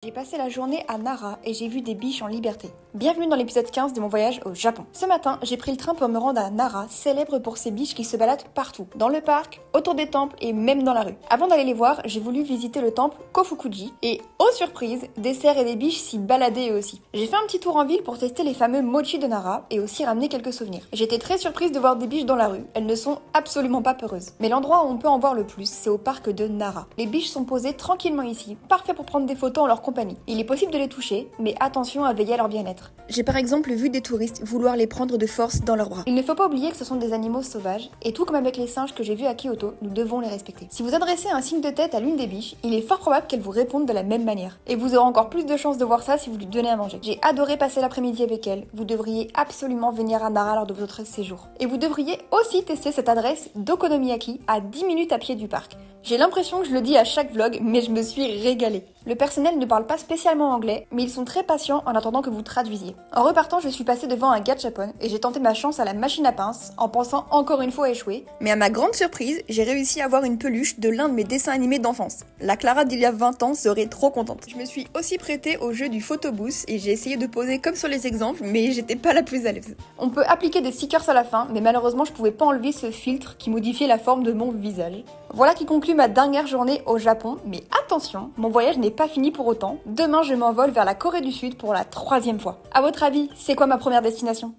J'ai passé la journée à Nara et j'ai vu des biches en liberté. Bienvenue dans l'épisode 15 de mon voyage au Japon. Ce matin, j'ai pris le train pour me rendre à Nara, célèbre pour ses biches qui se baladent partout, dans le parc, autour des temples et même dans la rue. Avant d'aller les voir, j'ai voulu visiter le temple Kofukuji et, aux surprises, des cerfs et des biches s'y baladaient eux aussi. J'ai fait un petit tour en ville pour tester les fameux mochi de Nara et aussi ramener quelques souvenirs. J'étais très surprise de voir des biches dans la rue, elles ne sont absolument pas peureuses. Mais l'endroit où on peut en voir le plus, c'est au parc de Nara. Les biches sont posées tranquillement ici, parfait pour prendre des photos en leur compagnie. Il est possible de les toucher, mais attention à veiller à leur bien-être. J'ai par exemple vu des touristes vouloir les prendre de force dans leurs bras. Il ne faut pas oublier que ce sont des animaux sauvages, et tout comme avec les singes que j'ai vus à Kyoto, nous devons les respecter. Si vous adressez un signe de tête à l'une des biches, il est fort probable qu'elle vous réponde de la même manière. Et vous aurez encore plus de chances de voir ça si vous lui donnez à manger. J'ai adoré passer l'après-midi avec elle, vous devriez absolument venir à Nara lors de votre séjour. Et vous devriez aussi tester cette adresse d'Okonomiyaki à 10 minutes à pied du parc. J'ai l'impression que je le dis à chaque vlog, mais je me suis régalée. Le personnel ne parle pas spécialement anglais, mais ils sont très patients en attendant que vous traduisiez. En repartant, je suis passée devant un gachapon et j'ai tenté ma chance à la machine à pince en pensant encore une fois échouer. Mais à ma grande surprise, j'ai réussi à avoir une peluche de l'un de mes dessins animés d'enfance. La Clara d'il y a 20 ans serait trop contente. Je me suis aussi prêtée au jeu du photobooth et j'ai essayé de poser comme sur les exemples, mais j'étais pas la plus à l'aise. On peut appliquer des stickers à la fin, mais malheureusement je pouvais pas enlever ce filtre qui modifiait la forme de mon visage. Voilà qui conclut ma dernière journée au Japon, mais attention, mon voyage n'est pas fini pour autant. Demain, je m'envole vers la Corée du Sud pour la 3e fois. À votre avis, c'est quoi ma première destination ?